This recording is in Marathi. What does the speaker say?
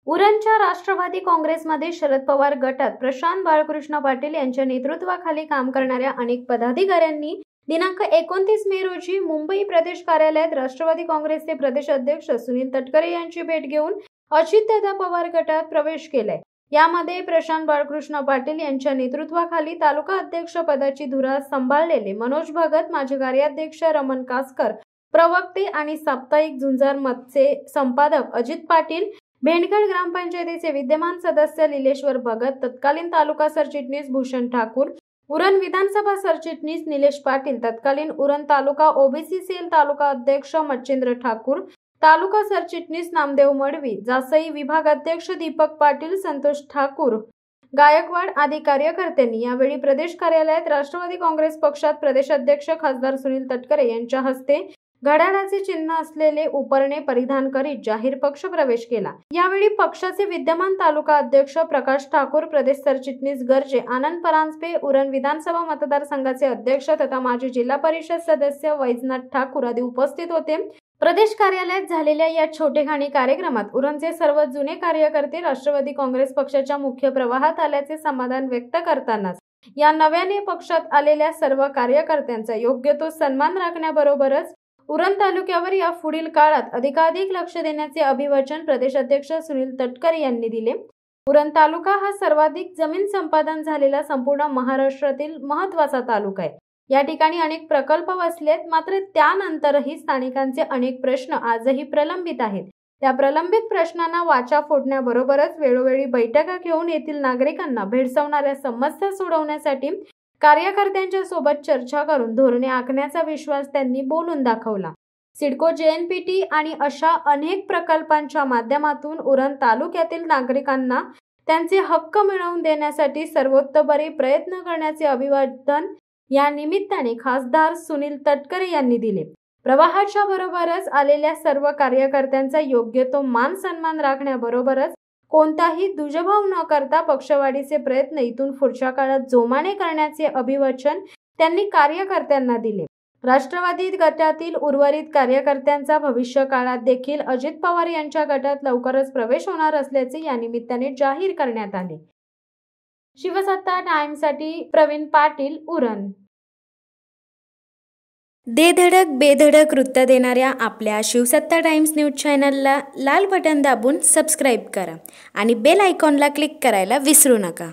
उरणच्या राष्ट्रवादी काँग्रेसमध्ये शरद पवार गटात प्रशांत बाळकृष्ण पाटील यांच्या नेतृत्वाखाली काम करणाऱ्या अनेक पदाधिकाऱ्यांनी दिनांक 29 मे रोजी मुंबई प्रदेश कार्यालयात राष्ट्रवादी काँग्रेसचे प्रदेश अध्यक्ष सुनील तटकरे यांची भेट घेऊन अजितदादा पवार गटात प्रवेश केलाय। यामध्ये प्रशांत बाळकृष्ण पाटील यांच्या नेतृत्वाखाली तालुका अध्यक्ष पदाची धुरा सांभाळलेले मनोज भगत, माजी कार्याध्यक्ष रमण कासकर, प्रवक्ते आणि साप्ताहिक झुंजार मतचे संपादक अजित पाटील, भेंडगड ग्रामपंचायतीचे विद्यमान सदस्य लीलेश्वर भगत, तत्कालीन तालुका सरचिटणीस भूषण ठाकूर, उरण विधानसभा सरचिटणीस निलेश पाटील, तत्कालीन उरण तालुका ओबीसी सेल तालुका अध्यक्ष मच्छिंद्र ठाकूर, तालुका सरचिटणीस नामदेव मडवी, जासई विभाग अध्यक्ष दीपक पाटील, संतोष ठाकूर, गायकवाड आदी कार्यकर्त्यांनी यावेळी प्रदेश कार्यालयात राष्ट्रवादी काँग्रेस पक्षात प्रदेशाध्यक्ष खासदार सुनील तटकरे यांच्या हस्ते घड्याळाचे चिन्ह असलेले उपरणे परिधान करीत जाहीर पक्ष प्रवेश केला। यावेळी पक्षाचे विद्यमान तालुका अध्यक्ष प्रकाश ठाकूर, प्रदेश सरचिटणीस गर्जे, आनंद परांजपे, उरण विधानसभा मतदारसंघाचे अध्यक्ष तथा माजी जिल्हा परिषद सदस्य वैजनाथ ठाकूर आदी उपस्थित होते। प्रदेश कार्यालयात झालेल्या या छोटेखानी कार्यक्रमात उरणचे सर्व जुने कार्यकर्ते राष्ट्रवादी काँग्रेस पक्षाच्या मुख्य प्रवाहात आल्याचे समाधान व्यक्त करतानाच या नव्याने पक्षात आलेल्या सर्व कार्यकर्त्यांचा योग्य तो सन्मान राखण्याबरोबरच उरण तालुक्यावर या पुढील काळात अधिकाधिक लक्ष देण्याचे अभिवचन प्रदेशाध्यक्ष सुनील तटकरे यांनी दिले। उरण तालुका हा सर्वाधिक जमीन संपादन झालेला संपूर्ण महाराष्ट्रातील महत्त्वाचा तालुका आहे। या ठिकाणी अनेक प्रकल्प वसलेत, मात्र त्यानंतरही स्थानिकांचे अनेक प्रश्न आजही प्रलंबित आहेत। त्या प्रलंबित प्रश्नांना वाचा फोडण्याबरोबरच वेळोवेळी बैठका घेऊन येथील नागरिकांना भेडसावणाऱ्या समस्या सोडवण्यासाठी कार्यकर्त्यांच्या सोबत चर्चा करून धोरणे आखण्याचा विश्वास त्यांनी बोलून दाखवला। सिडको, JNPT आणि अशा अनेक प्रकल्पांच्या माध्यमातून उरण तालुक्यातील नागरिकांना त्यांचे हक्क मिळवून देण्यासाठी सर्वोत्तपरी प्रयत्न करण्याचे अभिवादन या निमित्ताने खासदार सुनील तटकरे यांनी दिले। प्रवाहाच्या बरोबरच आलेल्या सर्व कार्यकर्त्यांचा योग्य तो मान सन्मान राखण्याबरोबरच कोणताही दुजभाव न करता पक्षवाढीचे प्रयत्न इथून पुढच्या काळात जोमाने करण्याचे अभिवचन त्यांनी कार्यकर्त्यांना दिले। राष्ट्रवादी गटातील उर्वरित कार्यकर्त्यांचा भविष्य काळात देखील अजित पवार यांच्या गटात लवकरच प्रवेश होणार असल्याचे या निमित्ताने जाहीर करण्यात आले। शिवसत्ता टाइम्ससाठी प्रवीण पाटील, उरण। दे धडक बेधडक वृत्त देणाऱ्या आपल्या शिवसत्ता टाइम्स न्यूज चॅनलला लाल बटन दाबून सबस्क्राईब करा आणि बेल आयकॉनला क्लिक करायला विसरू नका।